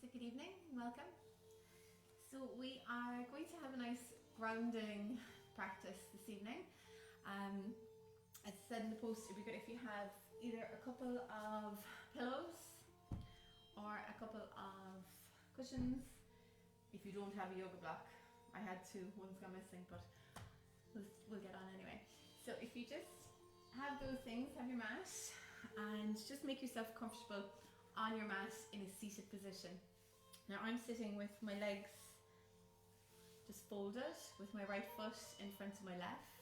fantastic good evening and welcome. So we are going to have a nice grounding practice this evening. As I said in the post, it would be good if you have either a couple of pillows or a couple of cushions. If you don't have a yoga block, I had two, one's gone missing, but we'll get on anyway. So if you just have those things, have your mat, and just make yourself comfortable on your mat in a seated position. Now I'm sitting with my legs just folded with my right foot in front of my left.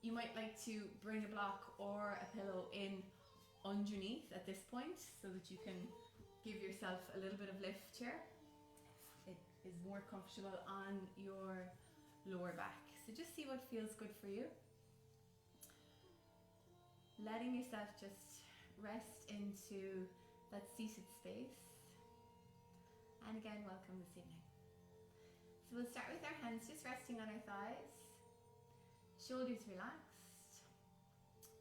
You might like to bring a block or a pillow in underneath at this point so that you can give yourself a little bit of lift here. It is more comfortable on your lower back. So just see what feels good for you. Letting yourself just rest into that seated space. And again, welcome this evening. So we'll start with our hands just resting on our thighs, shoulders relaxed.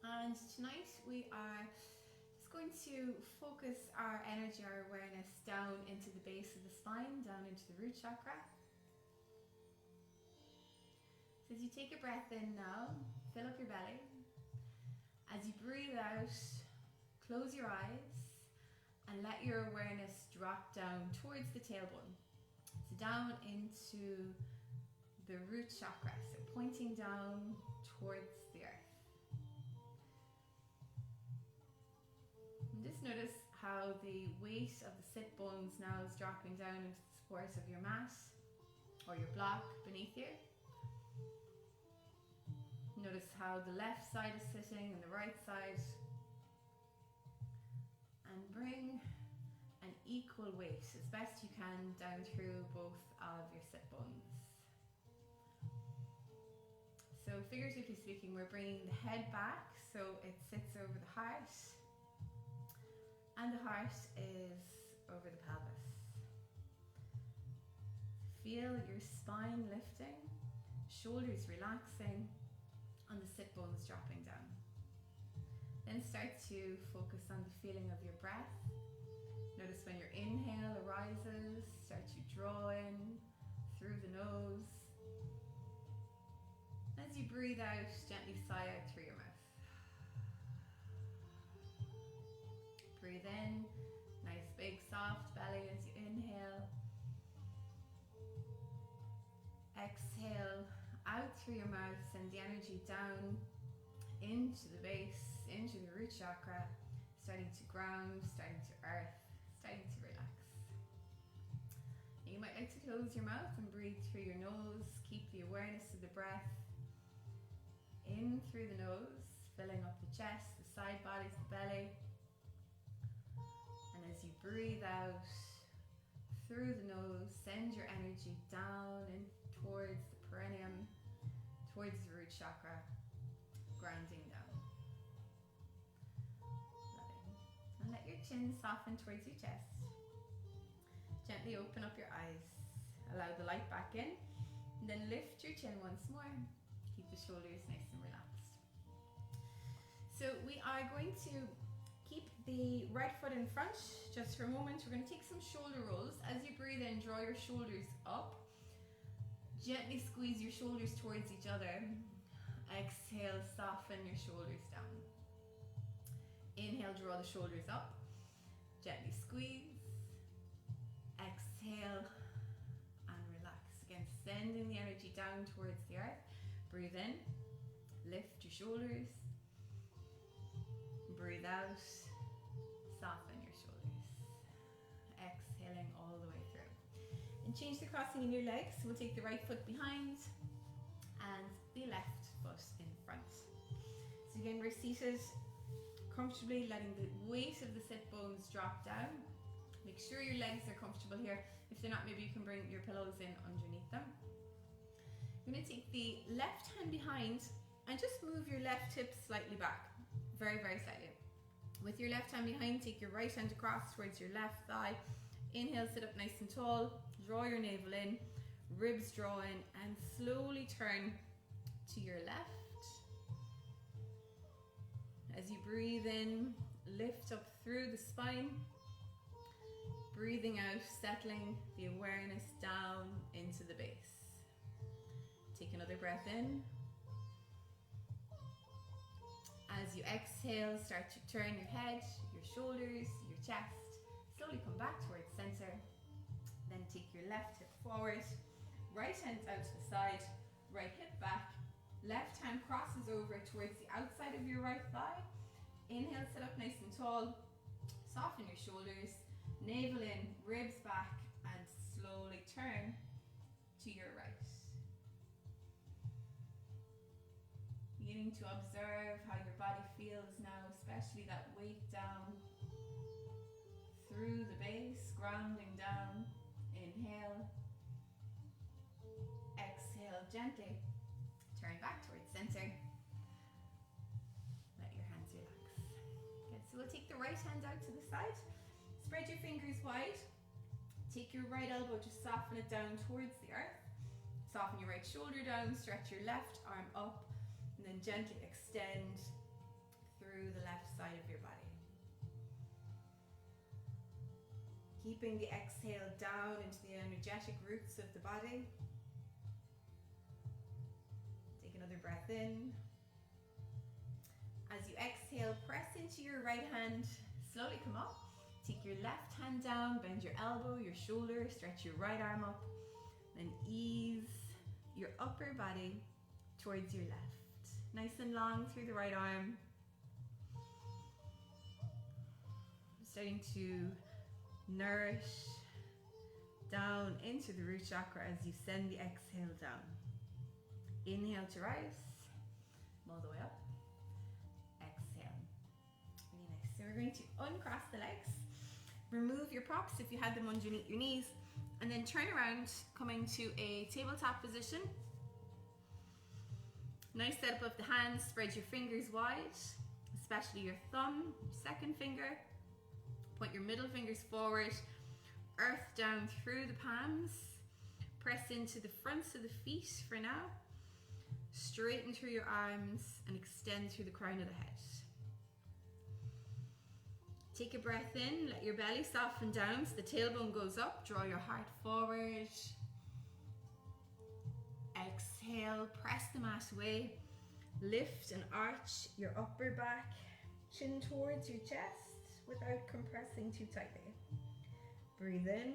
And tonight we are just going to focus our energy, our awareness down into the base of the spine, down into the root chakra. So as you take a breath in now, fill up your belly. As you breathe out, close your eyes and let your awareness drop down towards the tailbone. So down into the root chakra, so pointing down towards the earth. And just notice how the weight of the sit bones now is dropping down into the support of your mat or your block beneath you. Notice how the left side is sitting and the right side. And bring an equal weight as best you can down through both of your sit bones. So figuratively speaking, we're bringing the head back so it sits over the heart, and the heart is over the pelvis. Feel your spine lifting, shoulders relaxing, and the sit bones dropping down. Then start to focus on the feeling of your breath. Notice when your inhale arises, start to draw in through the nose. As you breathe out, gently sigh out through your mouth. Breathe in, nice big soft belly as you inhale. Exhale out through your mouth, send the energy down into the base, into the root chakra, starting to ground, starting to earth, starting to relax. You might like to close your mouth and breathe through your nose. Keep the awareness of the breath in through the nose, filling up the chest, the side bodies, the belly. And as you breathe out through the nose, send your energy down and towards the perineum, towards the root chakra, grounding down. Loving. And let your chin soften towards your chest. Gently open up your eyes. Allow the light back in. And then lift your chin once more. Keep the shoulders nice and relaxed. So we are going to keep the right foot in front just for a moment. We're going to take some shoulder rolls. As you breathe in, draw your shoulders up. Gently squeeze your shoulders towards each other. Exhale, soften your shoulders down. Inhale, draw the shoulders up. Gently squeeze. Exhale and relax. Again, sending the energy down towards the earth. Breathe in, lift your shoulders. Breathe out, soften your shoulders. Exhaling all the way through. And change the crossing in your legs. So we'll take the right foot behind and the left foot in front. So again, we're seated comfortably, letting the weight of the sit bones drop down. Make sure your legs are comfortable here. If they're not, maybe you can bring your pillows in underneath them. You're going to take the left hand behind and just move your left hip slightly back. Very, very slightly. With your left hand behind, take your right hand across towards your left thigh. Inhale, sit up nice and tall. Draw your navel in, ribs draw in, and slowly turn to your left. As you breathe in, lift up through the spine. Breathing out, settling the awareness down into the base. Take another breath in. As you exhale, start to turn your head, your shoulders, your chest. Slowly come back towards center. Then take your left hip forward, right hand out to the side, right hip back. Left hand crosses over towards the outside of your right thigh. Inhale, sit up nice and tall. Soften your shoulders. Navel in, ribs back, and slowly turn to your right. Beginning to observe how your body feels now, especially that weight down through the base, grounding down. Inhale. Exhale gently. Turn back towards center. Let your hands relax. Good, so we'll take the right hand out to the side. Spread your fingers wide. Take your right elbow, just soften it down towards the earth. Soften your right shoulder down, stretch your left arm up, and then gently extend through the left side of your body. Keeping the exhale down into the energetic roots of the body. Take another breath in. As you exhale, press into your right hand. Slowly come up. Take your left hand down, bend your elbow, your shoulder, stretch your right arm up, then ease your upper body towards your left. Nice and long through the right arm. Starting to nourish down into the root chakra as you send the exhale down. Inhale to rise, all the way up. Exhale. Really nice. So we're going to uncross the legs. Remove your props if you had them underneath your knees, and then turn around, coming to a tabletop position. Nice setup of the hands, spread your fingers wide, especially your thumb, your second finger. Point your middle fingers forward, earth down through the palms. Press into the fronts of the feet for now. Straighten through your arms and extend through the crown of the head. Take a breath in, let your belly soften down so the tailbone goes up, draw your heart forward. Exhale, press the mat away. Lift and arch your upper back, chin towards your chest without compressing too tightly. Breathe in.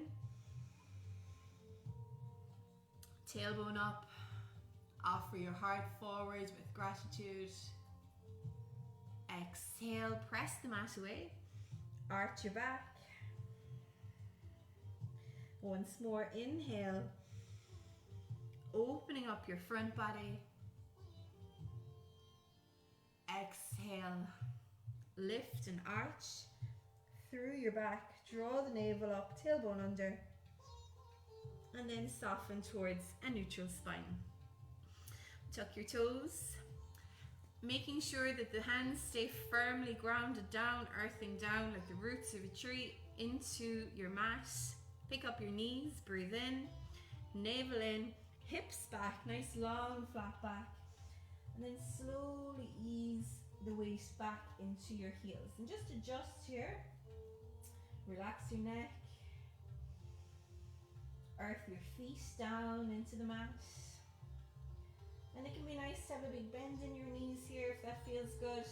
Tailbone up. Offer your heart forward with gratitude. Exhale, press the mat away. Arch your back. Once more, inhale. Opening up your front body. Exhale. Lift and arch through your back. Draw the navel up, tailbone under. And then soften towards a neutral spine. Tuck your toes. Making sure that the hands stay firmly grounded down, earthing down like the roots of a tree into your mat. Pick up your knees, breathe in, navel in, hips back, nice long flat back. And then slowly ease the weight back into your heels. And just adjust here. Relax your neck. Earth your feet down into the mat. And it can be nice to have a big bend in your knees here if that feels good.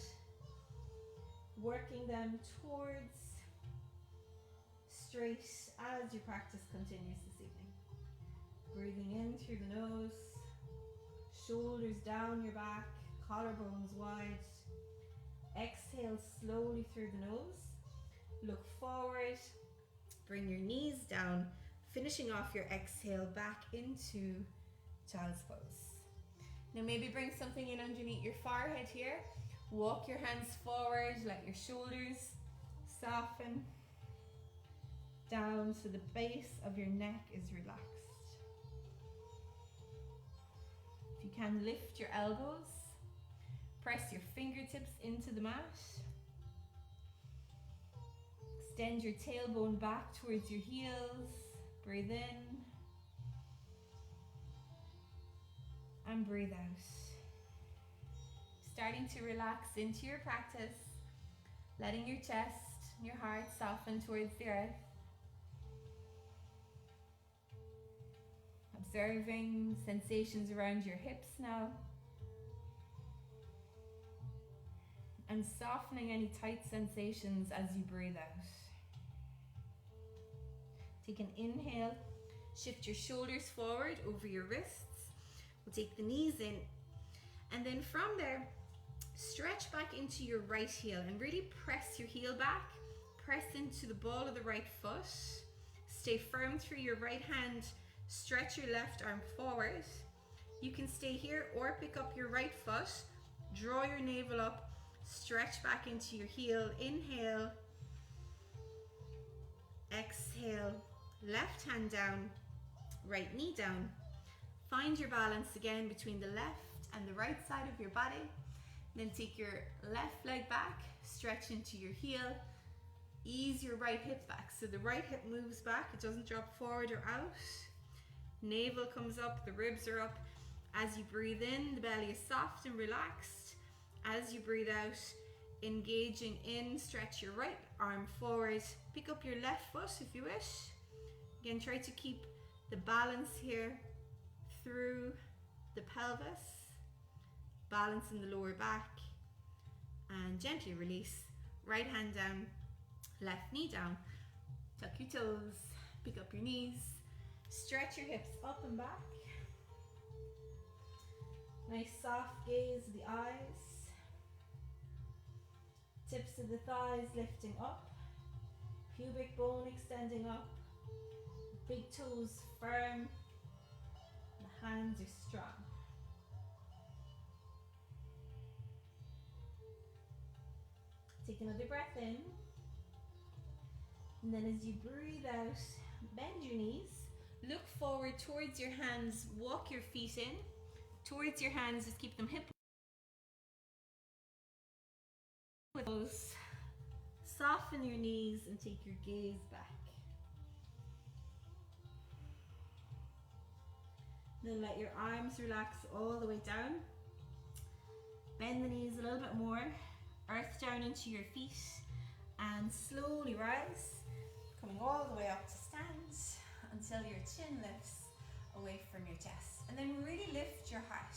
Working them towards straight as your practice continues this evening. Breathing in through the nose, shoulders down your back, collarbones wide. Exhale slowly through the nose. Look forward, bring your knees down, finishing off your exhale back into child's pose. Now maybe bring something in underneath your forehead here. Walk your hands forward, let your shoulders soften down so the base of your neck is relaxed. If you can, lift your elbows. Press your fingertips into the mat. Extend your tailbone back towards your heels. Breathe in. And breathe out. Starting to relax into your practice, letting your chest, your heart soften towards the earth. observing sensations around your hips now. And softening any tight sensations as you breathe out. Take an inhale, shift your shoulders forward over your wrists. We'll take the knees in, and then from there, stretch back into your right heel and really press your heel back. Press into the ball of the right foot. Stay firm through your right hand. Stretch your left arm forward. You can stay here or pick up your right foot. Draw your navel up. Stretch back into your heel. Inhale. Exhale. Left hand down. Right knee down. Find your balance again between the left and the right side of your body. Then take your left leg back. Stretch into your heel. Ease your right hip back. So the right hip moves back. It doesn't drop forward or out. Navel comes up. The ribs are up. As you breathe in, the belly is soft and relaxed. As you breathe out, engaging in, stretch your right arm forward. Pick up your left foot if you wish. Again, try to keep the balance here through the pelvis. Balance in the lower back. And gently release. Right hand down. Left knee down. Tuck your toes. Pick up your knees. Stretch your hips up and back. Nice soft gaze of the eyes. Tips of the thighs lifting up. Pubic bone extending up. Big toes firm. The hands are strong. Take another breath in. And then as you breathe out, bend your knees. Look forward towards your hands. Walk your feet in. Towards your hands, just keep them hip width. Soften your knees and take your gaze back. Then let your arms relax all the way down. Bend the knees a little bit more. Earth down into your feet and slowly rise, coming all the way up to stand until your chin lifts away from your chest. And then really lift your heart.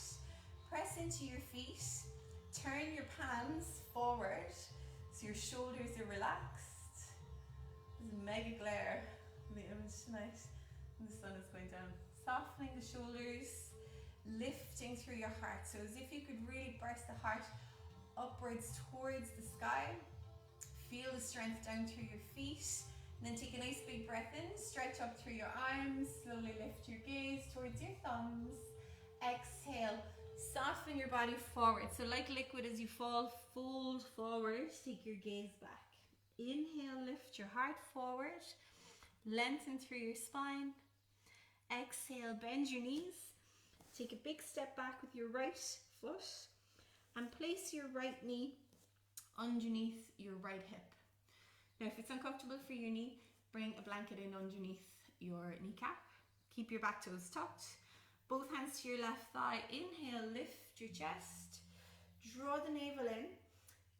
Press into your feet. Turn your palms forward so your shoulders are relaxed. There's a mega glare in the image tonight and the sun is going down. Softening the shoulders, lifting through your heart. So as if you could really burst the heart upwards towards the sky. Feel the strength down through your feet. And then take a nice big breath in, stretch up through your arms, slowly lift your gaze towards your thumbs. Exhale, soften your body forward. So like liquid, as you fall, fold forward, take your gaze back. Inhale, lift your heart forward, lengthen through your spine. Exhale, bend your knees. Take a big step back with your right foot and place your right knee underneath your right hip. Now, if it's uncomfortable for your knee, bring a blanket in underneath your kneecap. Keep your back toes tucked. Both hands to your left thigh. Inhale, lift your chest. Draw the navel in.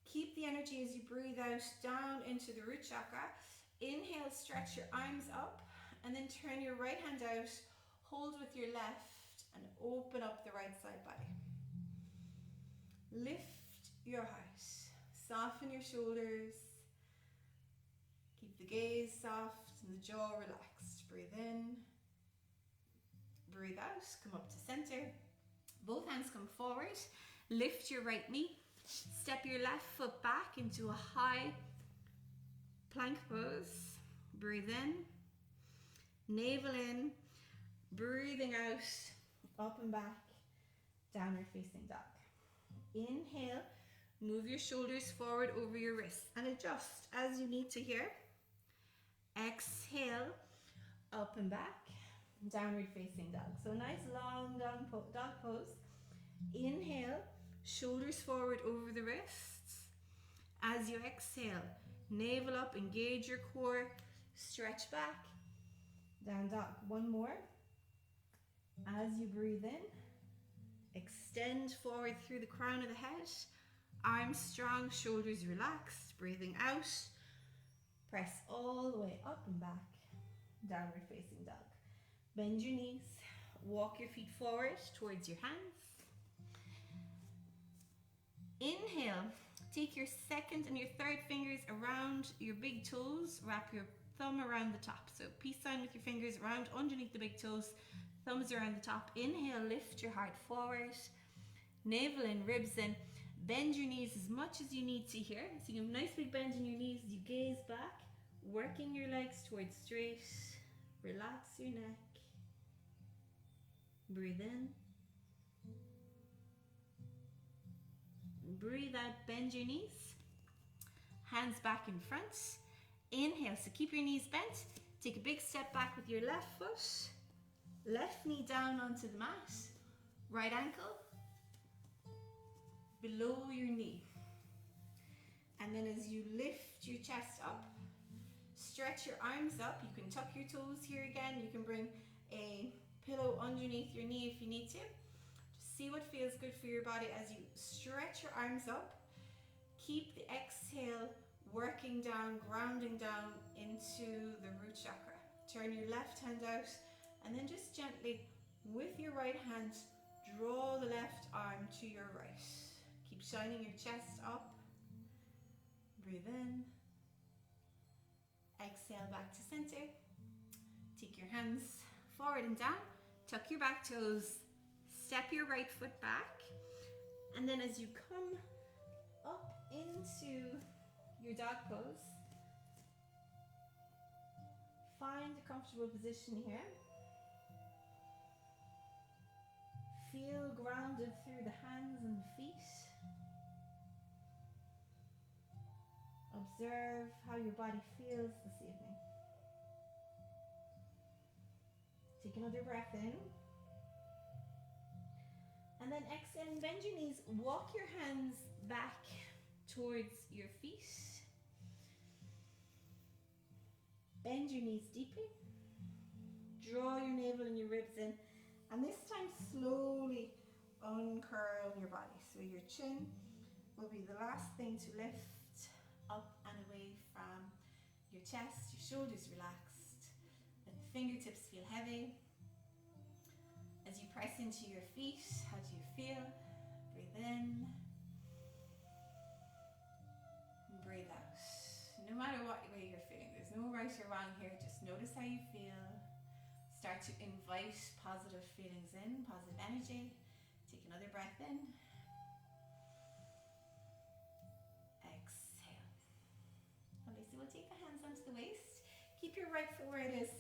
Keep the energy as you breathe out down into the root chakra. Inhale, stretch your arms up and then turn your right hand out. Hold with your left and open up the right side body. Lift your heart. Soften your shoulders. Keep the gaze soft and the jaw relaxed. Breathe in. Breathe out. Come up to center. Both hands come forward. Lift your right knee. Step your left foot back into a high plank pose. Breathe in. Navel in. Breathing out. Up and back. Downward facing dog. Inhale. Move your shoulders forward over your wrists and adjust as you need to here. Exhale, up and back, downward facing dog. So nice long dog pose. Inhale, shoulders forward over the wrists. As you exhale, navel up, engage your core, stretch back, down dog. One more. As you breathe in, extend forward through the crown of the head. Arms strong, shoulders relaxed. Breathing out. Press all the way up and back. Downward facing dog. Bend your knees. walk your feet forward towards your hands. Inhale, take your second and your third fingers around your big toes, wrap your thumb around the top. So peace sign with your fingers around underneath the big toes, thumbs around the top. Inhale, lift your heart forward, navel in, ribs in. Bend your knees as much as you need to here. So you have a nice big bend in your knees as you gaze back, working your legs towards straight. Relax your neck. Breathe in. Breathe out, bend your knees. Hands back in front. Inhale, so keep your knees bent. Take a big step back with your left foot. Left knee down onto the mat. Right ankle below your knee. And then as you lift your chest up, stretch your arms up. You can tuck your toes here again. You can bring a pillow underneath your knee if you need to. Just see what feels good for your body as you stretch your arms up. Keep the exhale working down, grounding down into the root chakra. Turn your left hand out and then just gently with your right hand draw the left arm to your right. Keep shining your chest up. Breathe in. Exhale back to center. Take your hands forward and down. Tuck your back toes. Step your right foot back. And then as you come up into your dog pose, find a comfortable position here. Feel grounded through the hands and feet. Observe how your body feels this evening. Take another breath in. And then exhale and bend your knees. Walk your hands back towards your feet. Bend your knees deeply. Draw your navel and your ribs in. And this time slowly uncurl your body. So your chin will be the last thing to lift up and away from your chest. Your shoulders relaxed. Let the fingertips feel heavy. As you press into your feet, how do you feel? Breathe in. Breathe out. No matter what way you're feeling, there's no right or wrong here. Just notice how you feel. Start to invite positive feelings in, positive energy. Take another breath in. Exhale. Okay, so we'll take the hands onto the waist. Keep your right foot where it is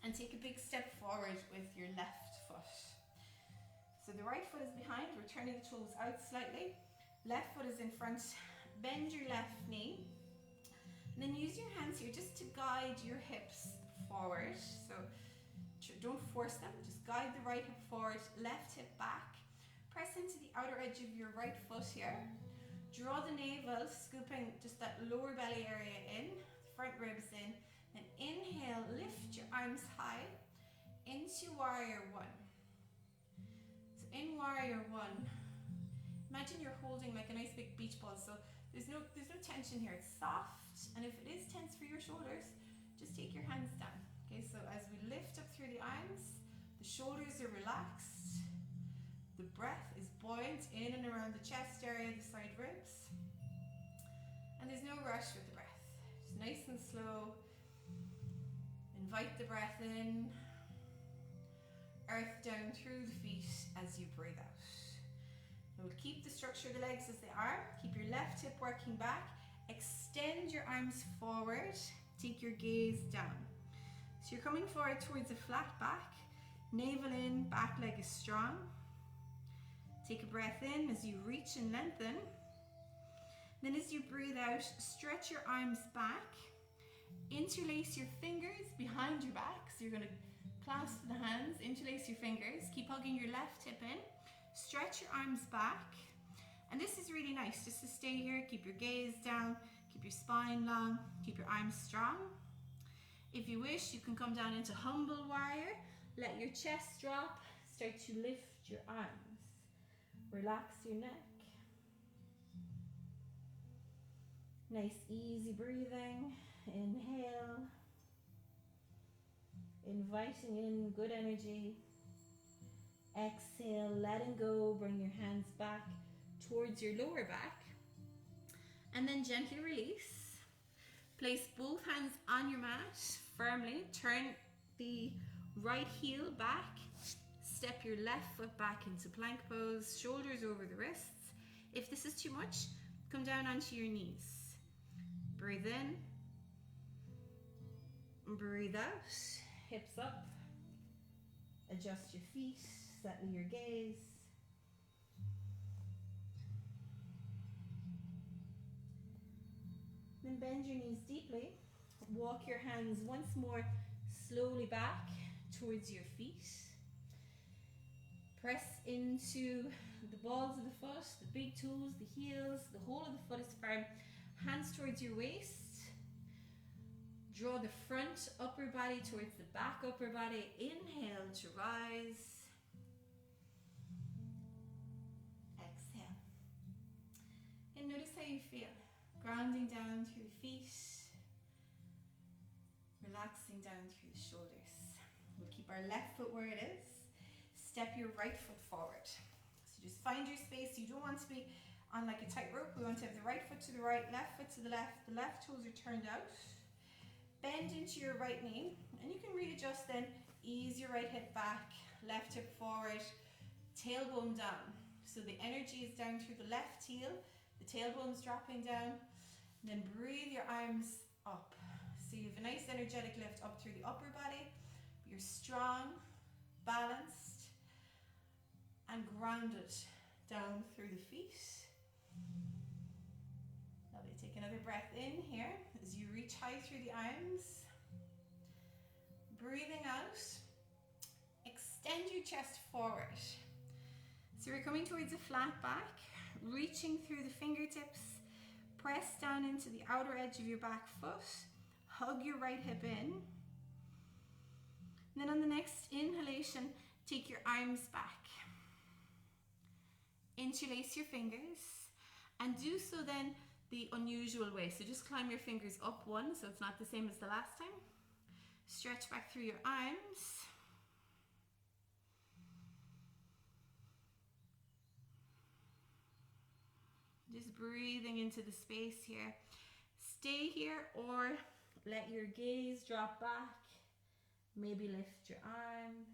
and take a big step forward with your left foot. So the right foot is behind. We're turning the toes out slightly. Left foot is in front. Bend your left knee. And then use your hands here just to guide your hips forward. So don't force them, just guide the right hip forward, left hip back. Press into the outer edge of your right foot here. Draw the navel, scooping just that lower belly area in, front ribs in. Then inhale, lift your arms high into warrior one. So in warrior one, imagine you're holding like a nice big beach ball. So there's no tension here, it's soft. And if it is tense for your shoulders, just take your hands down. Okay, so as we lift up through the arms, the shoulders are relaxed. The breath is buoyant in and around the chest area, the side ribs. And there's no rush with the breath. Just nice and slow. Invite the breath in. Earth down through the feet as you breathe out. We'll keep the structure of the legs as they are. Keep your left hip working back. Extend your arms forward. Take your gaze down. So you're coming forward towards a flat back. Navel in, back leg is strong. Take a breath in as you reach and lengthen. Then as you breathe out, stretch your arms back. Interlace your fingers behind your back. So you're going to clasp the hands, interlace your fingers. Keep hugging your left hip in. Stretch your arms back. And this is really nice just to stay here. Keep your gaze down. Keep your spine long. Keep your arms strong. If you wish, you can come down into humble warrior. Let your chest drop. Start to lift your arms. Relax your neck. Nice easy breathing. Inhale. Inviting in good energy. Exhale, letting go, bring your hands back towards your lower back. And then gently release. Place both hands on your mat firmly. Turn the right heel back. Step your left foot back into plank pose, shoulders over the wrists. If this is too much, come down onto your knees. Breathe in. Breathe out. Hips up. Adjust your feet. Settle your gaze. Then bend your knees deeply. Walk your hands once more slowly back towards your feet. Press into the balls of the foot, the big toes, the heels, the whole of the foot is firm. Hands towards your waist. Draw the front upper body towards the back upper body. Inhale to rise. Exhale. And notice how you feel. Grounding down through the feet. Relaxing down through the shoulders. We'll keep our left foot where it is. Step your right foot forward. So just find your space. You don't want to be on like a tightrope. We want to have the right foot to the right, left foot to the left. The left toes are turned out. Bend into your right knee, and you can readjust then. Ease your right hip back, left hip forward, tailbone down. So the energy is down through the left heel, the tailbone's dropping down. Then breathe your arms up. So you have a nice energetic lift up through the upper body. You're strong, balanced, and grounded down through the feet. Lovely. Take another breath in here as you reach high through the arms. Breathing out. Extend your chest forward. So we're coming towards a flat back, reaching through the fingertips. Press down into the outer edge of your back foot. Hug your right hip in. And then on the next inhalation, take your arms back. Interlace your fingers. And do so then the unusual way. So just climb your fingers up one, so it's not the same as the last time. Stretch back through your arms. Just breathing into the space here. Stay here or let your gaze drop back. Maybe lift your arms.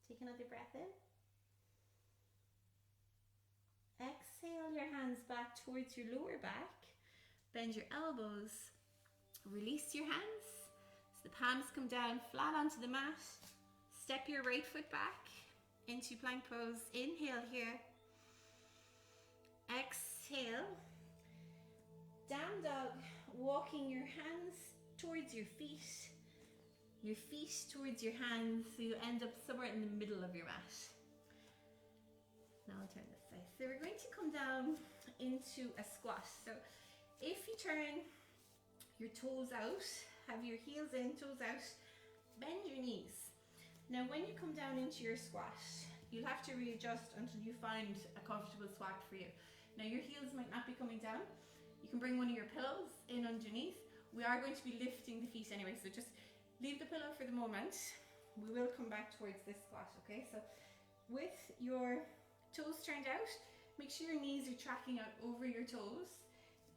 Take another breath in. Exhale your hands back towards your lower back. Bend your elbows. Release your hands. So the palms come down flat onto the mat. Step your right foot back into plank pose. Inhale here. Exhale. Down dog. Walking your hands towards your feet towards your hands, so you end up somewhere in the middle of your mat. Now I'll turn this side. So we're going to come down into a squat. So if you turn your toes out, have your heels in, toes out, bend your knees. Now when you come down into your squat, you'll have to readjust until you find a comfortable squat for you. Now your heels might not be coming down. You can bring one of your pillows in underneath. We are going to be lifting the feet anyway, so just leave the pillow for the moment. We will come back towards this squat, okay? So with your toes turned out, make sure your knees are tracking out over your toes.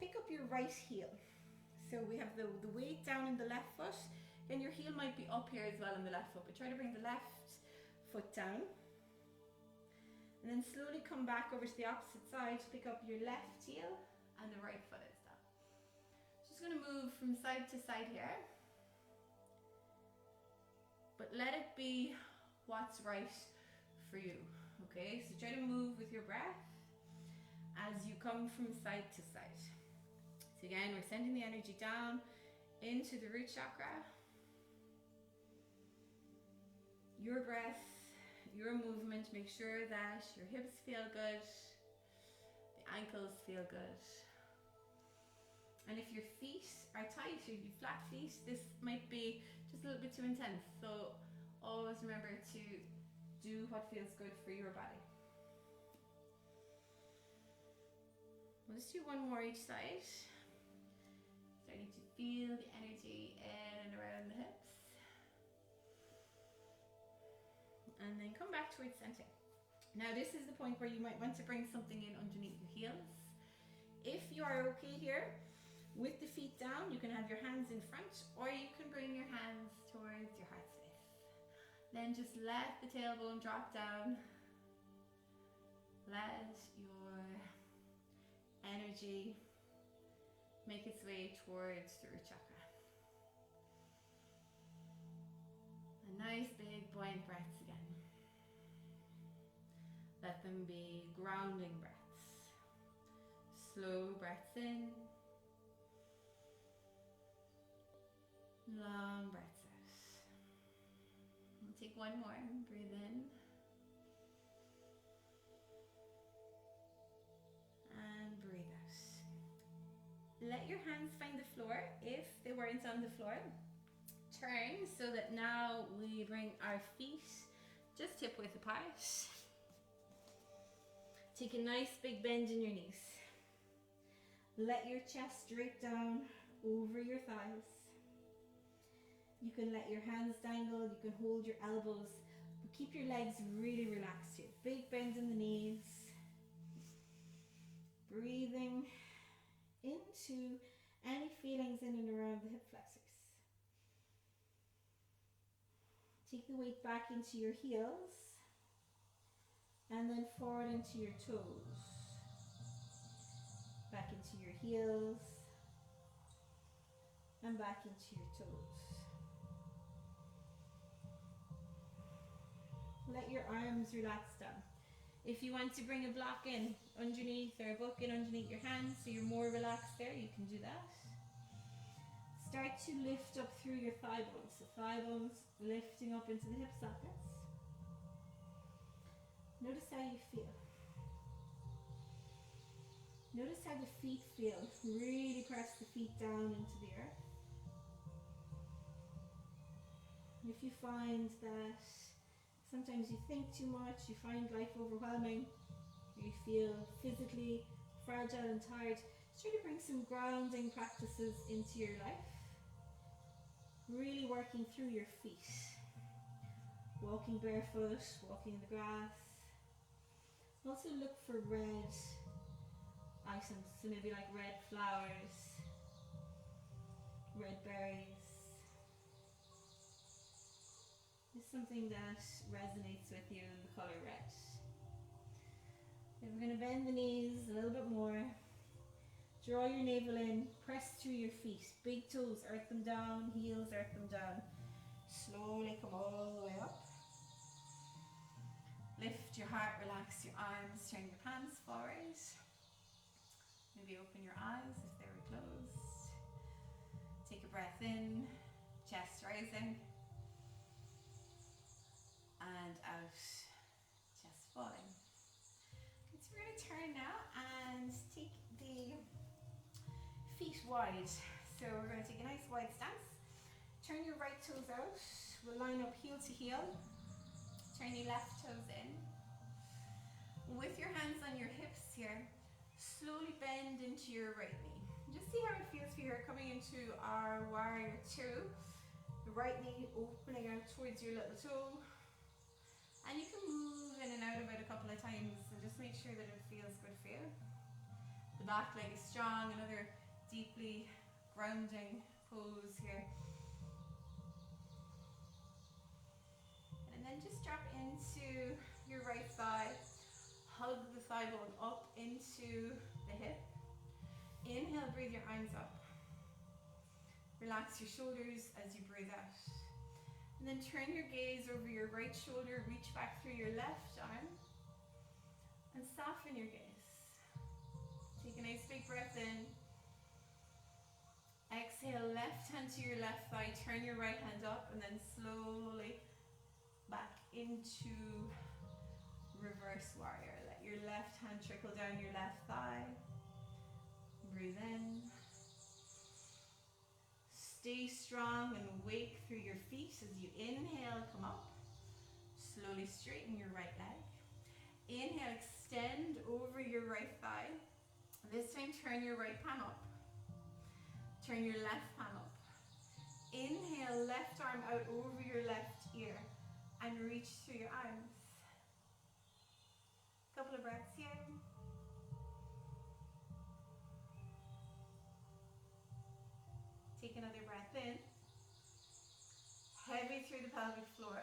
Pick up your right heel. So we have the weight down in the left foot, and your heel might be up here as well in the left foot, but try to bring the left foot down. And then slowly come back over to the opposite side to pick up your left heel, and the right foot is down. Just going to move from side to side here. But let it be what's right for you, okay? So try to move with your breath as you come from side to side. So again, we're sending the energy down into the root chakra. Your breath, your movement, make sure that your hips feel good, the ankles feel good. And if your feet are tight, or you have flat feet, this might be just a little bit too intense. So always remember to do what feels good for your body. We'll just do one more each side. Starting to feel the energy in and around the hips. And then come back towards center. Now this is the point where you might want to bring something in underneath your heels. If you are okay here, with the feet down, you can have your hands in front, or you can bring your hands towards your heart space. Then just let the tailbone drop down. Let your energy make its way towards the root chakra. A nice big buoyant breaths again. Let them be grounding breaths. Slow breaths in. Long breaths out. We'll take one more. Breathe in. And breathe out. Let your hands find the floor if they weren't on the floor. Turn so that now we bring our feet just hip width apart. Take a nice big bend in your knees. Let your chest drape down over your thighs. You can let your hands dangle, you can hold your elbows, but keep your legs really relaxed here. Big bend in the knees. Breathing into any feelings in and around the hip flexors. Take the weight back into your heels and then forward into your toes. Back into your heels and back into your toes. Let your arms relax down. If you want to bring a block in underneath or a book in underneath your hands so you're more relaxed there, you can do that. Start to lift up through your thigh bones. So thigh bones lifting up into the hip sockets. Notice how you feel. Notice how the feet feel. Really press the feet down into the earth. And if you find that sometimes you think too much, you find life overwhelming, or you feel physically fragile and tired, just try to bring some grounding practices into your life. Really working through your feet. Walking barefoot, walking in the grass. Also look for red items, so maybe like red flowers, red berries. It's something that resonates with you in the colour red. Then we're going to bend the knees a little bit more. Draw your navel in, press through your feet. Big toes, earth them down, heels, earth them down. Slowly come all the way up. Lift your heart, relax your arms, turn your palms forward. Maybe open your eyes if they were closed. Take a breath in, chest rising. And out, chest falling. Okay, so we're going to turn now and take the feet wide. So we're going to take a nice wide stance. Turn your right toes out. We'll line up heel to heel. Turn your left toes in. With your hands on your hips here, slowly bend into your right knee. Just see how it feels for you here, coming into our warrior two. The right knee opening out towards your little toe. And you can move in and out of it a couple of times and just make sure that it feels good for you. The back leg is strong, another deeply grounding pose here. And then just drop into your right thigh. Hug the thigh bone up into the hip. Inhale, breathe your arms up. Relax your shoulders as you breathe out. And then turn your gaze over your right shoulder, reach back through your left arm, and soften your gaze. Take a nice big breath in. Exhale, left hand to your left thigh, turn your right hand up, and then slowly back into reverse warrior. Let your left hand trickle down your left thigh. Breathe in. Stay strong and wake through your feet as you inhale, come up. Slowly straighten your right leg. Inhale, extend over your right thigh. This time turn your right palm up. Turn your left palm up. Inhale, left arm out over your left ear and reach through your arms. Couple of breaths here. Take another breath in. Heavy through the pelvic floor.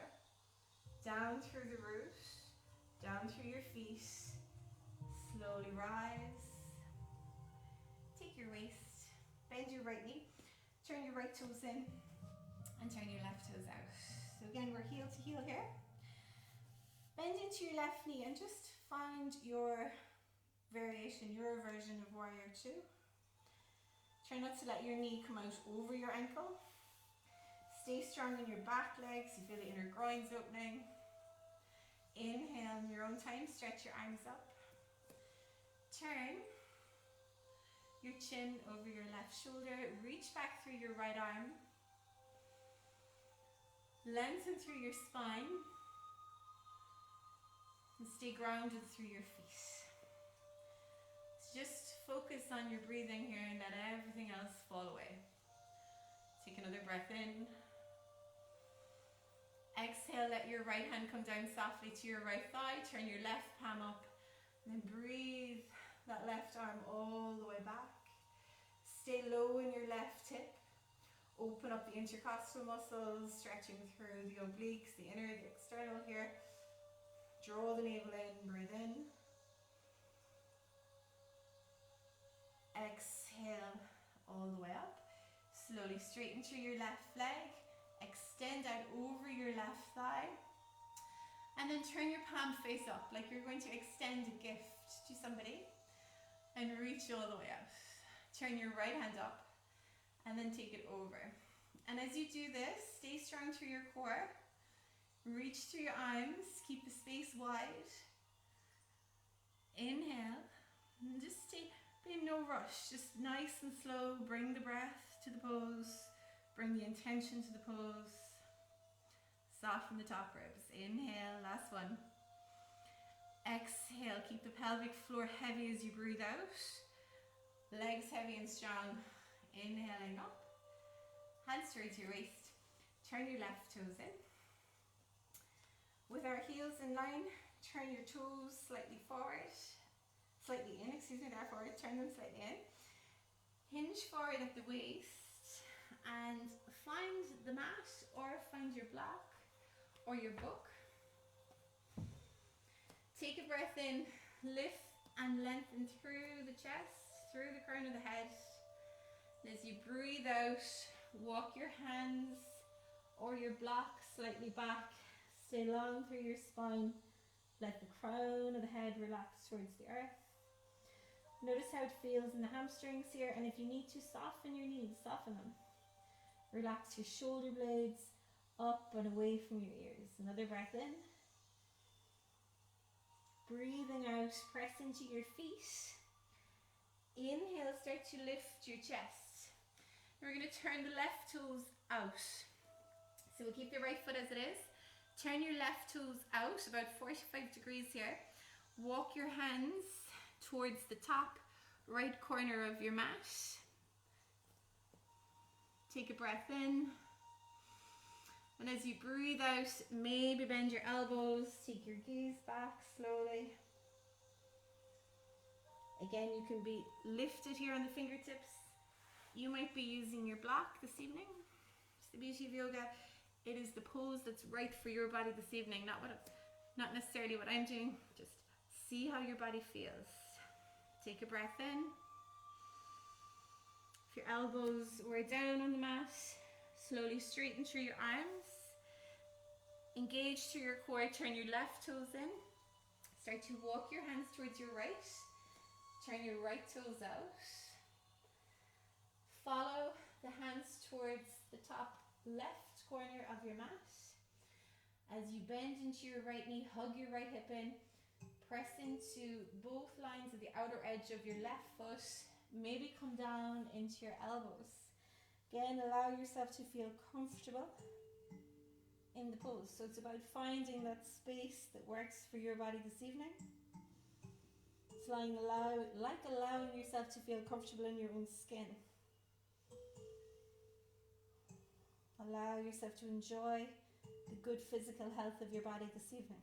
Down through the root. Down through your feet. Slowly rise. Take your waist. Bend your right knee. Turn your right toes in. And turn your left toes out. So again, we're heel to heel here. Bend into your left knee and just find your variation, your version of warrior 2. Try not to let your knee come out over your ankle. Stay strong in your back legs. You feel the inner groins opening. Inhale in your own time. Stretch your arms up. Turn your chin over your left shoulder. Reach back through your right arm. Lengthen through your spine. And stay grounded through your feet. Just focus on your breathing here and let everything else fall away. Take another breath in. Exhale, let your right hand come down softly to your right thigh. Turn your left palm up. And then breathe that left arm all the way back. Stay low in your left hip. Open up the intercostal muscles, stretching through the obliques, the inner, the external here. Draw the navel in, breathe in. Exhale all the way up. Slowly straighten through your left leg. Extend out over your left thigh. And then turn your palm face up like you're going to extend a gift to somebody. And reach all the way out. Turn your right hand up. And then take it over. And as you do this, stay strong through your core. Reach through your arms. Keep the space wide. Inhale. And just stay. Be in no rush, just nice and slow. Bring the breath to the pose. Bring the intention to the pose. Soften the top ribs. Inhale, last one. Exhale, keep the pelvic floor heavy as you breathe out. Legs heavy and strong. Inhaling up. Hands straight to your waist. Turn your left toes in. With our heels in line, turn your toes slightly forward. Slightly in, they're forward, turn them slightly in. Hinge forward at the waist and find the mat or find your block or your book. Take a breath in, lift and lengthen through the chest, through the crown of the head. And as you breathe out, walk your hands or your block slightly back. Stay long through your spine. Let the crown of the head relax towards the earth. Notice how it feels in the hamstrings here, and if you need to soften your knees, soften them. Relax your shoulder blades up and away from your ears. Another breath in. Breathing out, press into your feet. Inhale, start to lift your chest. And we're going to turn the left toes out. So we'll keep the right foot as it is. Turn your left toes out, about 45 degrees here. Walk your hands towards the top right corner of your mat. Take a breath in. And as you breathe out, maybe bend your elbows, take your gaze back slowly. Again, you can be lifted here on the fingertips. You might be using your block this evening. It's the beauty of yoga. It is the pose that's right for your body this evening, not necessarily what I'm doing. Just see how your body feels. Take a breath in. If your elbows were down on the mat, slowly straighten through your arms. Engage through your core, turn your left toes in. Start to walk your hands towards your right. Turn your right toes out. Follow the hands towards the top left corner of your mat. As you bend into your right knee, hug your right hip in. Press into both lines of the outer edge of your left foot. Maybe come down into your elbows. Again, allow yourself to feel comfortable in the pose. So it's about finding that space that works for your body this evening. It's like allowing yourself to feel comfortable in your own skin. Allow yourself to enjoy the good physical health of your body this evening.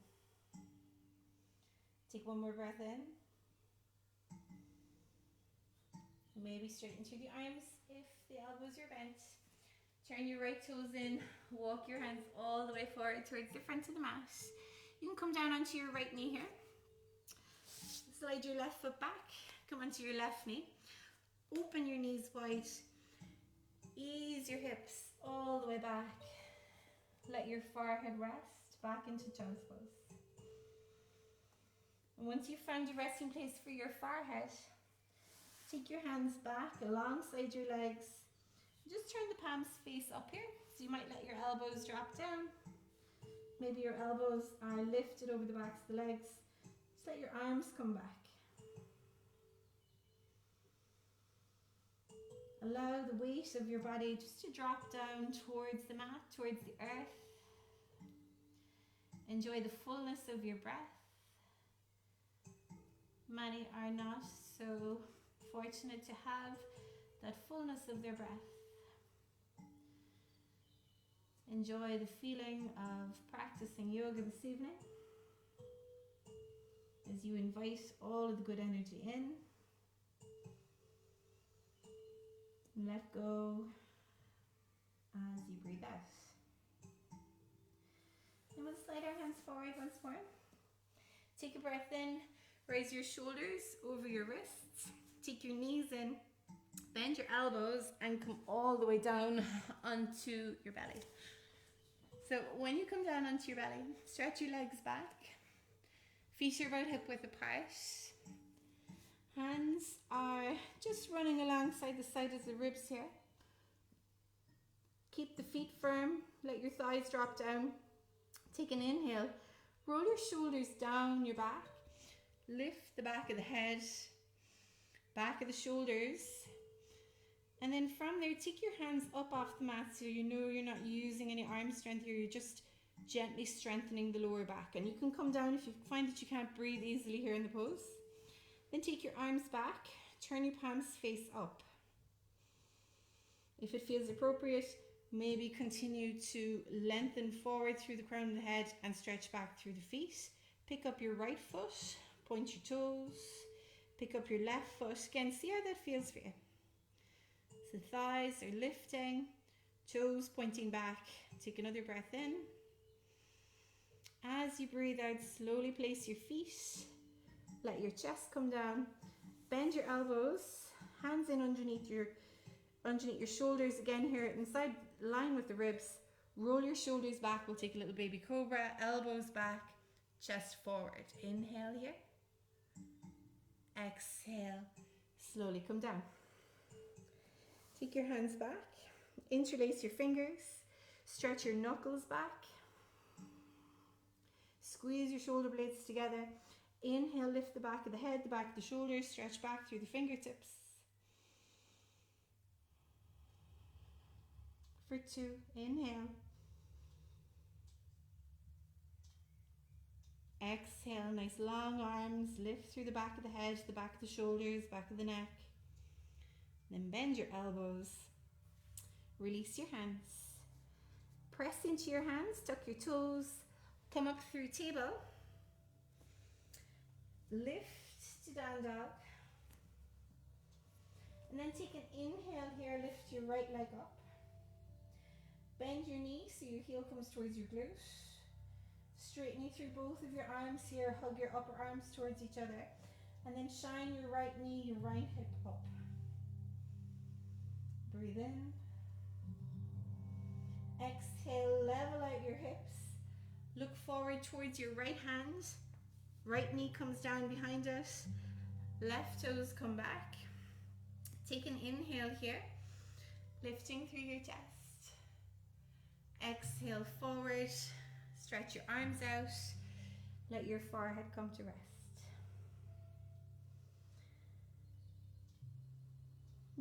Take one more breath in. Maybe straighten through the arms if the elbows are bent. Turn your right toes in. Walk your hands all the way forward towards the front of the mat. You can come down onto your right knee here. Slide your left foot back. Come onto your left knee. Open your knees wide. Ease your hips all the way back. Let your forehead rest back into child's pose. And once you've found your resting place for your forehead, take your hands back alongside your legs. Just turn the palms face up here. So you might let your elbows drop down. Maybe your elbows are lifted over the backs of the legs. Just let your arms come back. Allow the weight of your body just to drop down towards the mat, towards the earth. Enjoy the fullness of your breath. Many are not so fortunate to have that fullness of their breath. Enjoy the feeling of practicing yoga this evening as you invite all of the good energy in. Let go as you breathe out. And we'll slide our hands forward once more. Take a breath in, raise your shoulders over your wrists, take your knees in, bend your elbows and come all the way down onto your belly. So when you come down onto your belly, stretch your legs back, feet are about hip width apart. Hands are just running alongside the side of the ribs here. Keep the feet firm, let your thighs drop down. Take an inhale, roll your shoulders down your back, lift the back of the head, back of the shoulders, and then from there take your hands up off the mat so you know you're not using any arm strength here, you're just gently strengthening the lower back. And you can come down if you find that you can't breathe easily here in the pose. Then take your arms back, turn your palms face up. If it feels appropriate, maybe continue to lengthen forward through the crown of the head and stretch back through the feet. Pick up your right foot, point your toes, pick up your left foot. Again, see how that feels for you. So thighs are lifting, toes pointing back. Take another breath in. As you breathe out, slowly place your feet. Let your chest come down. Bend your elbows, hands in underneath your shoulders. Again here, inside line with the ribs. Roll your shoulders back. We'll take a little baby cobra. Elbows back, chest forward. Inhale here. Exhale. Slowly come down. Take your hands back. Interlace your fingers. Stretch your knuckles back. Squeeze your shoulder blades together. Inhale, lift the back of the head, the back of the shoulders, stretch back through the fingertips. For 2, inhale. Exhale, nice long arms, lift through the back of the head, the back of the shoulders, back of the neck. Then bend your elbows. Release your hands. Press into your hands, tuck your toes, come up through table. Lift to down dog. And then take an inhale here, lift your right leg up. Bend your knee so your heel comes towards your glute. Straightening through both of your arms here, hug your upper arms towards each other. And then shine your right knee, your right hip up. Breathe in. Exhale, level out your hips. Look forward towards your right hand. Right knee comes down behind it. Left toes come back. Take an inhale here, lifting through your chest. Exhale forward, stretch your arms out. Let your forehead come to rest.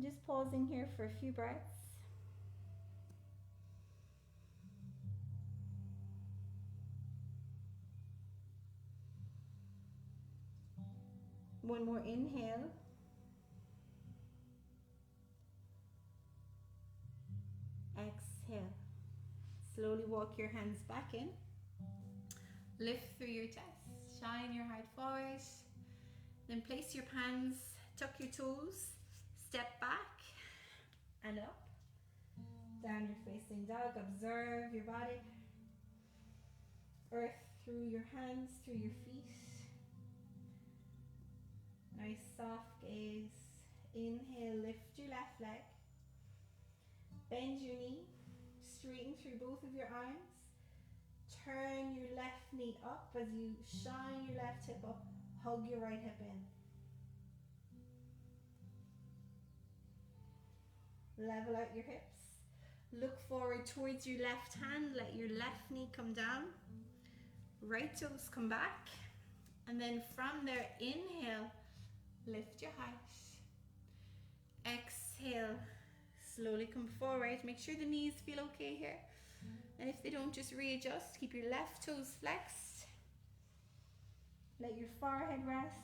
Just pausing here for a few breaths. One more inhale. Exhale. slowly walk your hands back in. Lift through your chest, shine your heart forward. Then place your hands, tuck your toes, step back and up. Downward facing dog, observe your body. Earth through your hands, through your feet. Nice soft gaze. Inhale, lift your left leg. Bend your knee, straighten through both of your arms. Turn your left knee up as you shine your left hip up. Hug your right hip in. Level out your hips. Look forward towards your left hand. Let your left knee come down. Right toes come back. And then from there, inhale, lift your height. Exhale, slowly come forward. Make sure the knees feel okay here. And if they don't, just readjust. Keep your left toes flexed. Let your forehead rest.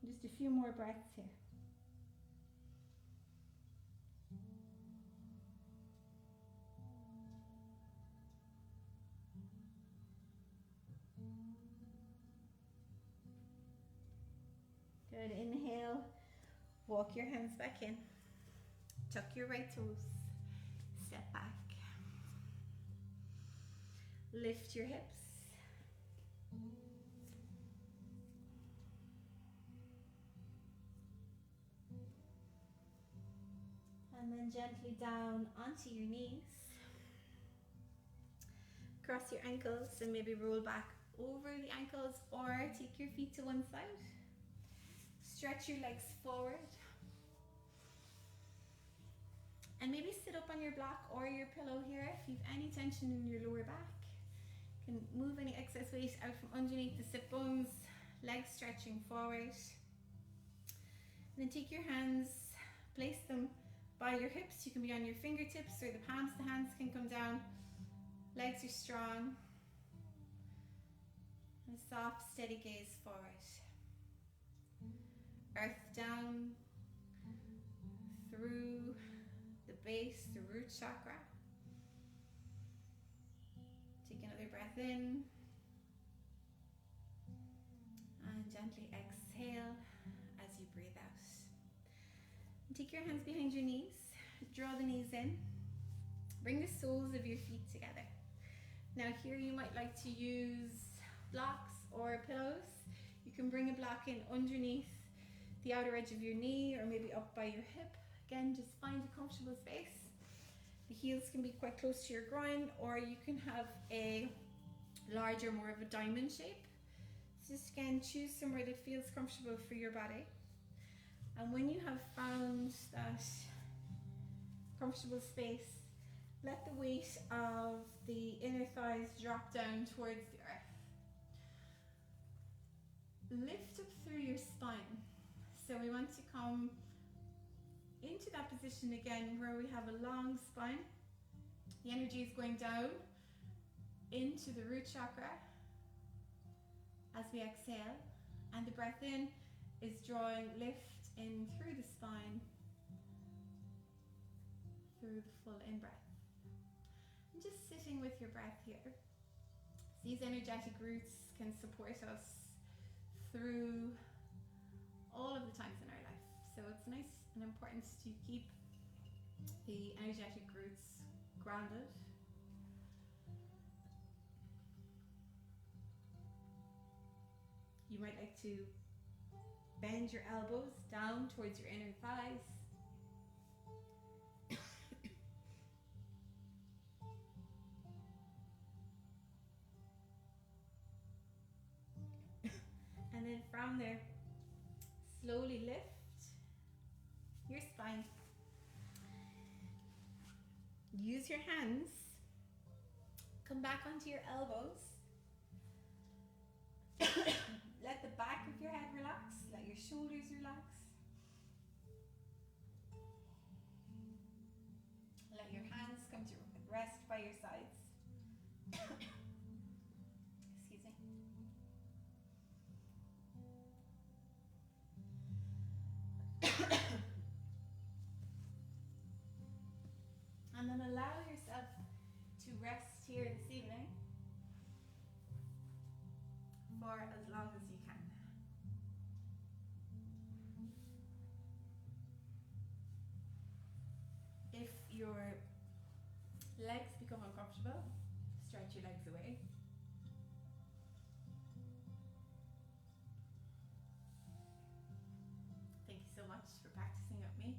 Just a few more breaths here. Good. Inhale. Walk your hands back in. Tuck your right toes. Step back. Lift your hips. And then gently down onto your knees. Cross your ankles and maybe roll back over the ankles or take your feet to one side. Stretch your legs forward. And maybe sit up on your block or your pillow here if you have any tension in your lower back. You can move any excess weight out from underneath the sit bones, legs stretching forward. And then take your hands, place them by your hips. You can be on your fingertips or the palms, the hands can come down. Legs are strong. And a soft, steady gaze forward. Earth down through the base, the root chakra. Take another breath in. And gently exhale as you breathe out. And take your hands behind your knees. Draw the knees in. Bring the soles of your feet together. Now here you might like to use blocks or pillows. You can bring a block in underneath the outer edge of your knee or maybe up by your hip. Again, just find a comfortable space. The heels can be quite close to your groin, or you can have a larger, more of a diamond shape. So just again, choose somewhere that feels comfortable for your body. And when you have found that comfortable space, let the weight of the inner thighs drop down towards the earth. Lift up through your spine. So we want to come into that position again where we have a long spine. The energy is going down into the root chakra as we exhale, and the breath in is drawing lift in through the spine, through the full in-breath. And just sitting with your breath here. These energetic roots can support us through all of the times in our life. So it's nice and important to keep the energetic roots grounded. You might like to bend your elbows down towards your inner thighs. And then from there, slowly lift your spine. Use your hands. Come back onto your elbows. Let the back of your head relax. Let your shoulders relax. Let your hands come to rest by your sides. Excuse me. much for practicing with me